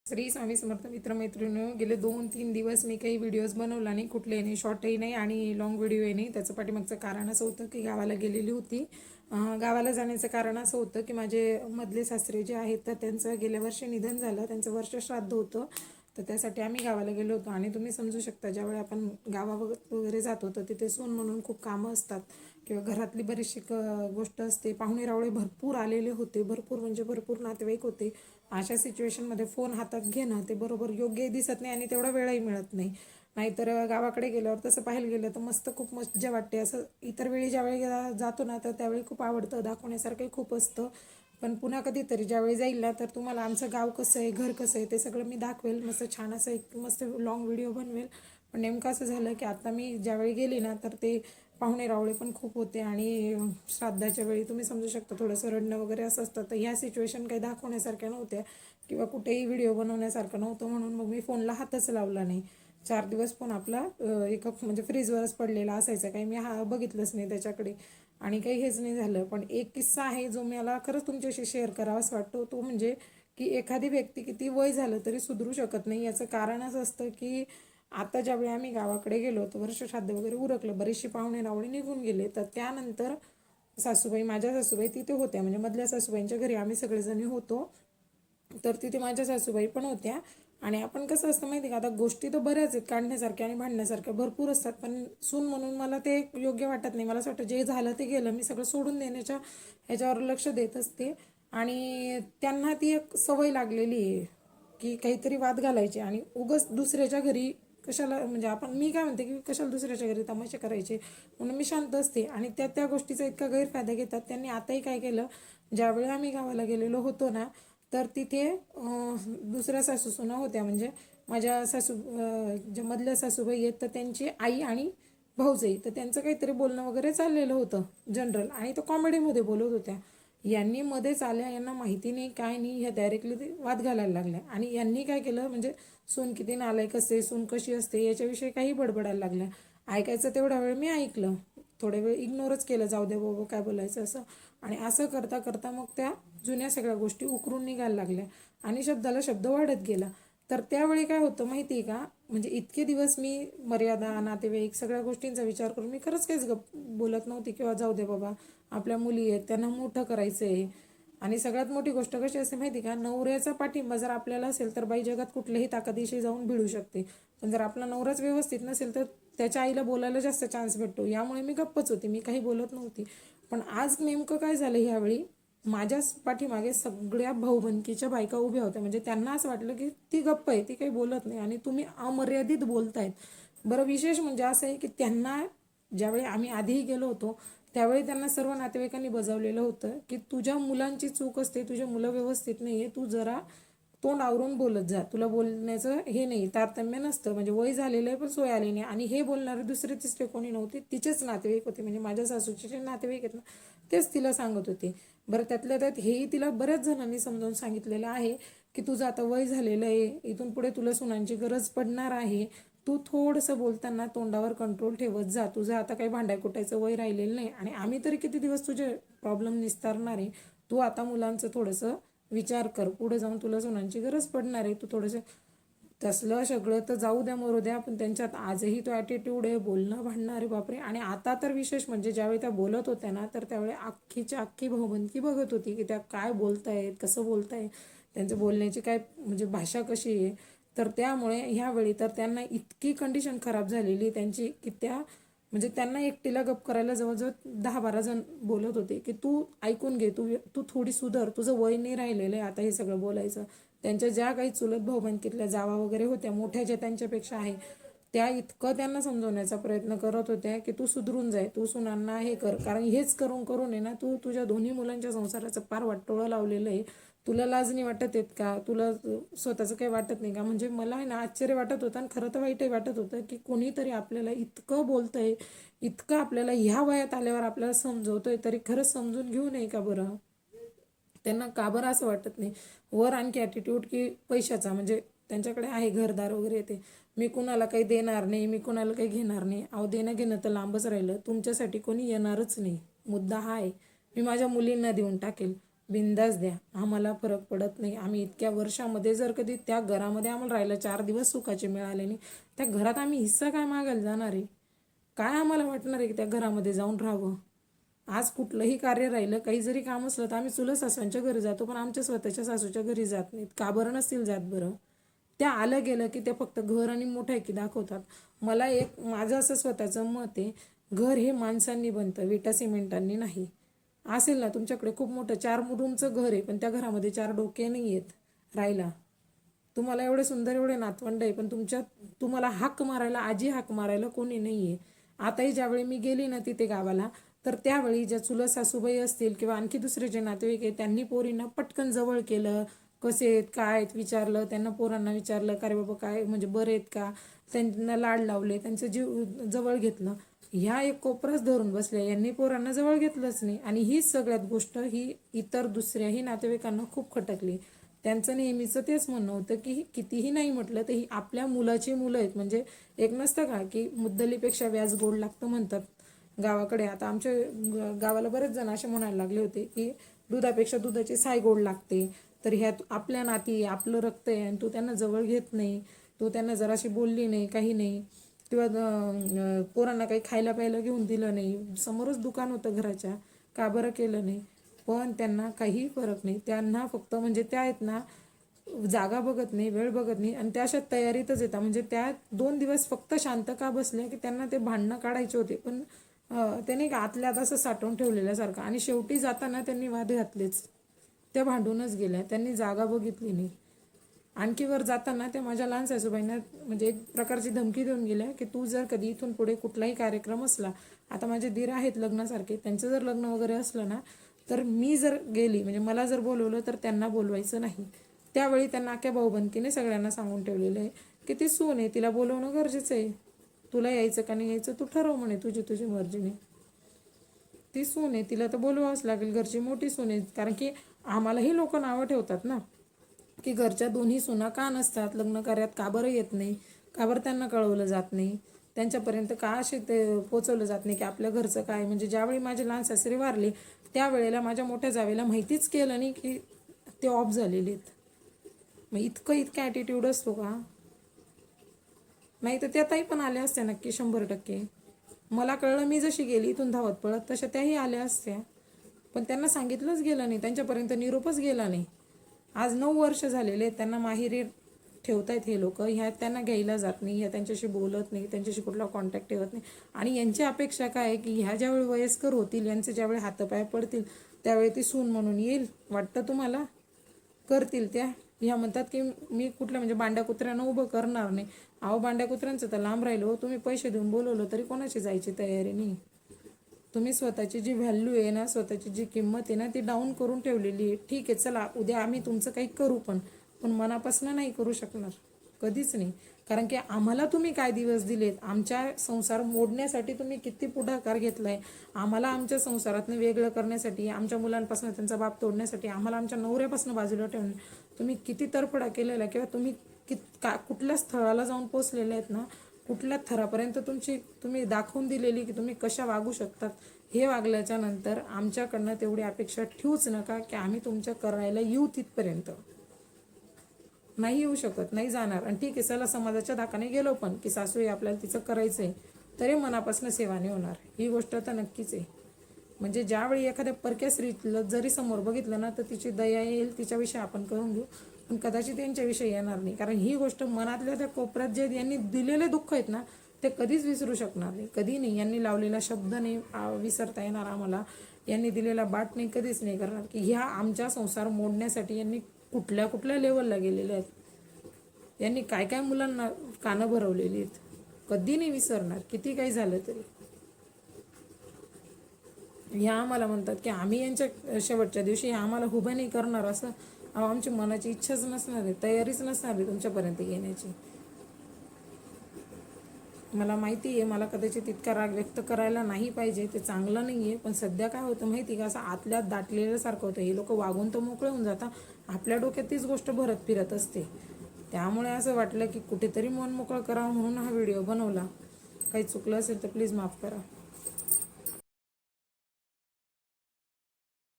श्री स्वामी समर्थ मित्रमैत्रिणी, गेले 2-3 दिवस मी काही व्हिडिओज बनवला नाही, कुठले नाही, शॉर्टही नाही आणि लॉंग व्हिडिओही नाही. त्याचं पाठीमागचं कारण असं होतं की गावाला गेलेली होती. गावाला जाण्याचं कारण असं होतं की माझे मधले सासरे जे आहेत तर त्यांचं गेल्या वर्षी निधन झालं, त्यांचं वर्षश्राद्ध होतं. तर त्यासाठी आम्ही गावाला गेलो होतो आणि तुम्ही समजू शकता, ज्यावेळी आपण वगैरे जातो तर तिथे सून म्हणून खूप कामं असतात किंवा घरातली बरीचशी गोष्ट असते. पाहुणे रावळे भरपूर आलेले होते, भरपूर म्हणजे भरपूर नातेवाईक होते. अशा सिच्युएशनमध्ये फोन हातात घेणं ते बरोबर योग्यही दिसत नाही आणि तेवढा वेळही मिळत नाही. नाहीतर गावाकडे गेल्यावर तसं पाहायला गेलं तर मस्त खूप मज्जा वाटते. असं इतर वेळी ज्यावेळी जातो ना तर त्यावेळी खूप आवडतं, दाखवण्यासारखंही खूप असतं. पण पुन्हा कधीतरी ज्यावेळी जाईल ना तर तुम्हाला आमचं गाव कसं आहे, घर कसं आहे ते सगळं मी दाखवेल. मस्त छान असं एक मस्त लॉंग व्हिडिओ बनवेल. पण नेमकं असं झालं की आता मी ज्यावेळी गेली ना तर ते पाहुणे रावळे पण खूप होते आणि श्राद्धाच्या वेळी तुम्ही समजू शकता थोडंसं रडणं वगैरे असं असतं. तर ह्या सिच्युएशन काही दाखवण्यासारख्या नव्हत्या किंवा कुठेही व्हिडिओ बनवण्यासारखं नव्हतं, म्हणून मग मी फोनला हातच लावला नाही. 4 दिवस फोन आपला एका म्हणजे फ्रीजवरच पडलेला असायचा, काही मी बघितलंच नाही त्याच्याकडे आणि काही हेच नाही झालं. पण एक किस्सा आहे जो मला खरंच तुमच्याशी शेअर करावाच वाटतो, तो म्हणजे की एखादी व्यक्ती किती वय झालं तरी सुधरू शकत नाही. याचं कारण असं असतं की आता ज्यावेळी आम्ही गावाकडे गेलो तर वर्षश्राद्ध वगैरे उरकलं, बरेचसे पाहुणे रावळे निघून गेले. तर त्यानंतर सासूबाई, माझ्या सासूबाई तिथे होत्या, म्हणजे मधल्या सासूबाईंच्या घरी आम्ही सगळेजणी होतो. तर तिथे माझ्या सासूबाई पण होत्या. आणि आपण कसं असतं माहिती का, आता गोष्टी तर बऱ्याच आहेत काढण्यासारख्या आणि भांडण्यासारख्या भरपूर असतात, पण सून म्हणून मला ते योग्य वाटत नाही. मला असं वाटतं जे झालं ते गेलं, मी सगळं सोडून देण्याच्या ह्याच्यावर लक्ष देत असते. आणि त्यांना ती एक सवय लागलेली आहे की काहीतरी वाद घालायचे आणि उगाच दुसऱ्याच्या घरी कशाला, म्हणजे मी काय म्हणते की कशाला दुसऱ्याच्या घरी तमाशे करायचे, म्हणून मी शांत असते. आणि त्या गोष्टीचा इतका गैरफायदा घेतात. त्यांनी आताही काय केलं, ज्यावेळी आम्ही गावाला गेलेलो होतो ना तर तिथे दुसऱ्या सासूसुना होत्या, म्हणजे माझ्या ज्या मधल्या सासूबाई आहेत तर त्यांची आई आणि भाऊजाई, तर त्यांचं काहीतरी बोलणं वगैरे चाललेलं होतं जनरल, आणि तो कॉमेडीमध्ये बोलत होत्या. यांनी मध्येच आल्या, यांना माहिती नाही काय नाही, ह्या डायरेक्टली ते वाद घालायला लागल्या. आणि यांनी काय केलं, म्हणजे सून किती नालायक असते, सून कशी असते याच्याविषयी काही बडबडायला लागल्या. ऐकायचं तेवढा वेळ मी ऐकलं, थोडे वेळ इग्नोरच केलं, जाऊ दे बाबा काय बोलायचं असं. आणि असं करता करता मग त्या जुन्या सगळ्या गोष्टी उकरून निघायला लागल्या आणि शब्दाला शब्द वाढत गेला. तर त्यावेळी काय होतं माहिती आहे का, म्हणजे इतके दिवस मी मर्यादा, नातेवाईक सगळ्या गोष्टींचा विचार करून मी खरंच काहीच बोलत नव्हती किंवा जाऊ दे बाबा आपल्या मुली आहेत त्यांना मोठं करायचं आहे. आणि सगळ्यात मोठी गोष्ट कशी असते माहिती का, नवऱ्याचा पाठिंबा जर आपल्याला असेल तर बाई जगात कुठल्याही ताकदीशी जाऊन भिडू शकते. पण जर आपला नवराच व्यवस्थित नसेल तर त्याच्या आईला बोलायला जास्त चान्स भेटतो. यामुळे मी गप्पच होती, मी काही बोलत नव्हती. पण आज नेमकं काय झालं, ह्यावेळी माझ्याच पाठीमागे सगळ्या भाऊबंदकीच्या बायका उभ्या होत्या. म्हणजे त्यांना असं वाटलं की ती गप्प आहे, ती काही बोलत नाही आणि तुम्ही अमर्यादित बोलतायत. बरं, विशेष म्हणजे असं आहे की त्यांना ज्यावेळी आम्ही आधीही गेलो होतो त्यावेळी त्यांना सर्व नातेवाईकांनी बजावलेलं होतं की तुझ्या मुलांची चूक असते, तुझे मुलं व्यवस्थित नाही आहे, तू जरा तोंड आवरून बोलत जा, तुला बोलण्याचं हे नाही, तारतम्य नसतं. म्हणजे वय झालेलं आहे पण सोय आली नाही. आणि हे बोलणारे दुसरे तिसरे कोणी नव्हते, तिचेच नातेवाईक होते, म्हणजे माझ्या सासूचे जे नातेवाईक आहेत ना तेच तिला सांगत होते. बरं, त्यातल्या त्यात हेही तिला बऱ्याच जणांनी समजावून सांगितलेलं आहे की तुझं आता वय झालेलं आहे, इथून पुढे तुला सुनांची गरज पडणार आहे, तू थोडंसं बोलताना तोंडावर कंट्रोल ठेवत जा, तुझं आता काही भांड्या कुटायचं वय राहिलेलं नाही आणि आम्ही तरी किती दिवस तुझे प्रॉब्लेम निस्तारणार आहे. तू आता मुलांचं थोडंसं विचार कर, पुढे जाऊन तुला सुनांची गरज पडणार आहे, तू थोडंसं तसलं सगळं तर जाऊ द्या मरू द्या. पण त्यांच्यात आजही तो ॲटिट्यूड आहे, बोलणं भांडणं, अरे बापरे. आणि आता तर विशेष म्हणजे ज्यावेळी त्या बोलत होत्या ना तर त्यावेळी अख्खीच्या अख्खी भाऊबंदकी बघत होती की त्या काय बोलतायत, कसं बोलतायत, त्यांचं बोलण्याची काय म्हणजे भाषा कशी आहे. तर त्यामुळे ह्यावेळी तर त्यांना इतकी कंडिशन खराब झालेली त्यांची की त्या म्हणजे त्यांना एकटीला गप करायला जवळजवळ 10-12 जण बोलत होते की तू ऐकून घे, तू तू थोडी सुधर, तुझं वय नाही राहिलेलं आहे आता हे सगळं बोलायचं. त्यांच्या ज्या काही चुलत भाऊबंदकीतल्या जावा वगैरे होत्या, मोठ्या ज्या त्यांच्यापेक्षा आहे, त्या इतकं त्यांना समजवण्याचा प्रयत्न करत होत्या की तू सुधरून जाय, तू सुनांना हे कर, कारण हेच करून करून आहे ना तू तुझ्या दोन्ही मुलांच्या संसाराचं पार वाटोळं लावलेलं आहे. तुला लाज नाही वाटत आहेत का, तुला स्वतःचं काही वाटत नाही का. म्हणजे मला आहे ना आश्चर्य वाटत होतं आणि खरं तर वाईटही वाटत होतं की कोणीतरी आपल्याला इतकं बोलतंय, इतकं आपल्याला ह्या वयात आल्यावर आपल्याला समजवतोय, तरी खरंच समजून घेऊ नये का बरं. त्यांना का बरं असं वाटत नाही. वर आणखी ॲटिट्यूड की पैशाचा, म्हणजे त्यांच्याकडे आहे घरदार वगैरे ते, मी कुणाला काही देणार नाही, मी कुणाला काही घेणार नाही. अहो, देणं घेणं तर लांबच राहिलं, तुमच्यासाठी कोणी येणारच नाही. मुद्दा हा आहे, मी माझ्या मुलींना देऊन टाकेल, बिंदास द्या, आम्हाला फरक पडत नाही. आम्ही इतक्या वर्षामध्ये जर कधी त्या घरामध्ये आम्हाला राहायला 4 दिवस सुखाचे मिळाले नाही, त्या घरात आम्ही हिस्सा काय मागायला जाणार आहे? काय आम्हाला वाटणार आहे की त्या घरामध्ये जाऊन राहावं? आज कुठलंही कार्य राहिलं, काही जरी काम असलं तर आम्ही चुलत सासूंच्या घरी जातो, पण आमच्या स्वतःच्या सासूच्या घरी जात नाहीत. का बरं नसतील जात बरं? त्या आलं गेलं की ते फक्त घर आणि मोठं की दाखवतात. मला एक माझं असं स्वतःचं मत आहे, घर हे माणसांनी बनतं, विटा सिमेंटांनी नाही. असेल ना तुमच्याकडे खूप मोठं 4 रूमचं घर आहे, पण त्या घरामध्ये 4 डोके नाही आहेत राहायला. तुम्हाला एवढे सुंदर एवढे नातवंड आहे, पण तुम्हाला हाक मारायला, आजी हाक मारायला कोणी नाही आहे. आताही ज्यावेळी मी गेली ना तिथे गावाला, तर त्यावेळी ज्या चुलत सासूबाई असतील किंवा आणखी दुसरे जे नातेवाईक आहेत, त्यांनी पोरींना पटकन जवळ केलं. कसे आहेत, काय आहेत विचारलं, त्यांना पोरांना विचारलं का रे बाबा काय म्हणजे बरे आहेत का, त्यांना लाड लावले, त्यांचं जीव जवळ घेतलं. ह्या एक कोपराच धरून बसल्या, यांनी पोरांना जवळ घेतलंच नाही. आणि हीच सगळ्यात गोष्ट ही इतर दुसऱ्याही नातेवाईकांना खूप खटकली. त्यांचं नेहमीचं तेच म्हणणं होतं की कितीही नाही म्हटलं तर ही आपल्या मुलाची मुलं आहेत. म्हणजे एक नसतं का की मुद्दलीपेक्षा व्याज गोड लागतं म्हणतात गावाकडे. आता आमच्या गावाला बरेच जण असे म्हणायला लागले होते की दुधापेक्षा दुधाची साय गोड लागते. तर ह्यात आपल्या नाती आपलं रक्त आहे आणि तू त्यांना जवळ घेत नाही, तू त्यांना जराशी बोलली नाही, काही नाही, किंवा पोरांना काही खायला प्यायला घेऊन दिलं नाही, समोरच दुकान होतं घराच्या, का बरं केलं नाही? पण त्यांना काही फरक नाही. त्यांना फक्त म्हणजे त्या आहेत ना, जागा बघत नाही, वेळ बघत नाही, आणि त्या अशा तयारीतच येतात. म्हणजे त्या 2 दिवस फक्त शांत का बसल्या की त्यांना ते भांडणं काढायचे होते, पण त्याने आतल्यात असं साठवून ठेवलेल्यासारखं. आणि शेवटी जाताना त्यांनी वाद घातलेच, त्या भांडूनच गेल्या, त्यांनी जागा बघितली नाही. आणखी वर जाताना त्या माझ्या लहान सासूबाईंना म्हणजे एक प्रकारची धमकी देऊन गेल्या की तू जर कधी इथून पुढे कुठलाही कार्यक्रम असला, आता माझे दीर आहेत लग्नासारखे, त्यांचं जर लग्न वगैरे असलं ना, तर मी जर गेली म्हणजे मला जर बोलवलं तर त्यांना बोलवायचं नाही. त्यावेळी त्यांना अख्ख्या भाऊबंदकीने सगळ्यांना सांगून ठेवलेलं आहे की ती सून आहे, तिला बोलवणं गरजेचं आहे. तुला यायचं का नाही यायचं तू ठरव म्हणे, तुझी मर्जीने. ती सून आहे, तिला तर बोलवावंच लागेल, घरची मोठी सून आहे. कारण की आम्हालाही लोक नावं ठेवतात ना की घरच्या दोन्ही सुना का नसतात, लग्न कार्यात का बरं येत नाही, का बरं त्यांना कळवलं जात नाही, त्यांच्यापर्यंत का असे ते पोचवलं जात नाही की आपल्या घरचं काय. म्हणजे ज्यावेळी माझे लहान सासरे वारले त्यावेळेला माझ्या मोठ्या जावेला माहितीच केलं नाही की ते ऑफ झालेले आहेत. मग इतकं ॲटिट्यूड असतो का? नाही तर त्या ताई पण आल्या असत्या नक्की 100%. मला कळलं, मी जशी गेली इथून धावत पळत, तशा त्याही आल्या असत्या, पण त्यांना सांगितलंच गेलं नाही, त्यांच्यापर्यंत निरोपच गेला नाही. आज 9 वर्ष झालेले त्यांना माहेरी ठेवतायत हे लोक, ह्या त्यांना घ्यायला जात नाही, ह्या त्यांच्याशी बोलत नाही, त्यांच्याशी कुठला कॉन्टॅक्ट ठेवत नाही. आणि यांची अपेक्षा काय आहे की ह्या ज्यावेळी वयस्कर होतील, यांचे ज्यावेळी हातपाय पडतील त्यावेळी ती सून म्हणून येईल, वाटतं तुम्हाला? करतील त्या. ह्या म्हणतात की मी कुठलं म्हणजे बांड्या कुत्र्यांना उभं करणार नाही. अहो बांड्या कुत्र्यांचं तर लांब राहिलो, तुम्ही पैसे देऊन बोलवलं तरी कोणाची जायची तयारी नाही. तुम्ही स्वतःची जी व्हॅल्यू आहे ना, स्वतःची जी किंमत आहे ना, ती डाऊन करून ठेवलेली आहे. ठीक आहे चला उद्या आम्ही तुमचं काही करू, पण मनापासून नाही करू शकणार, कधीच नाही. कारण की आम्हाला तुम्ही काय दिवस दिलेत, आमच्या संसार मोडण्यासाठी तुम्ही किती पुढाकार घेतलाय, आम्हाला आमच्या संसारातनं वेगळं करण्यासाठी, आमच्या मुलांपासून त्यांचा बाप तोडण्यासाठी, आम्हाला आमच्या नवऱ्यापासून बाजूला ठेवून तुम्ही किती तरफडा केलेला, किंवा तुम्ही कुठल्या स्थळाला जाऊन पोचलेले आहेत ना, कुठल्या थरापर्यंत तुम्ही दाखवून दिलेली की तुम्ही कशा वागू शकतात. हे वागल्याच्या नंतर आमच्याकडनं तेवढी अपेक्षा ठेवूच नका की आम्ही तुमच्या करायला येऊ तिथपर्यंत. नाही येऊ शकत, नाही जाणार. आणि ठीक आहे चला समाजाच्या धाकाने गेलो पण की सासू आहे आपल्याला तिचं करायचं आहे, तरी मनापासून सेवा नाही होणार, ही गोष्ट तर नक्कीच आहे. म्हणजे ज्यावेळी एखाद्या परक्या स्त्रीला जरी समोर बघितलं ना तर तिची दया येईल, तिच्याविषयी आपण करून घेऊ, पण कदाचित त्यांच्याविषयी येणार नाही. कारण ही गोष्ट मनातल्या त्या कोपऱ्यात जे यांनी दिलेले दुःख आहेत ना, ते कधीच विसरू शकणार नाही, कधी नाही. यांनी लावलेला शब्द नाही विसरता येणार आम्हाला, यांनी दिलेला बाट नाही कधीच नाही करणार. की ह्या आमच्या संसार मोडण्यासाठी यांनी कुठल्या लेवलला गेलेले आहेत, यांनी काय काय मुलांना कानं भरवलेली आहेत, कधी नाही विसरणार किती काही झालं तरी. ह्या आम्हाला म्हणतात की आम्ही यांच्या शेवटच्या दिवशी आम्हाला उभं नाही करणार, असं आमची मनाची इच्छाच नसणार आहे, तयारीच नसणार आहे तुमच्यापर्यंत येण्याची. मला माहिती आहे मला कदाचित तितका राग व्यक्त करायला नाही पाहिजे, ते चांगलं नाही आहे, पण सध्या काय होतं माहिती का, असं आतल्यात दाटलेल्यासारखं होतं. हे लोक वागून तर मोकळे होऊन जातात, आपल्या डोक्यात तीच गोष्ट भरत फिरत असते. त्यामुळे असं वाटलं की कुठेतरी मन मोकळं करावं म्हणून हा व्हिडिओ बनवला. काही चुकलं असेल तर प्लीज माफ करा.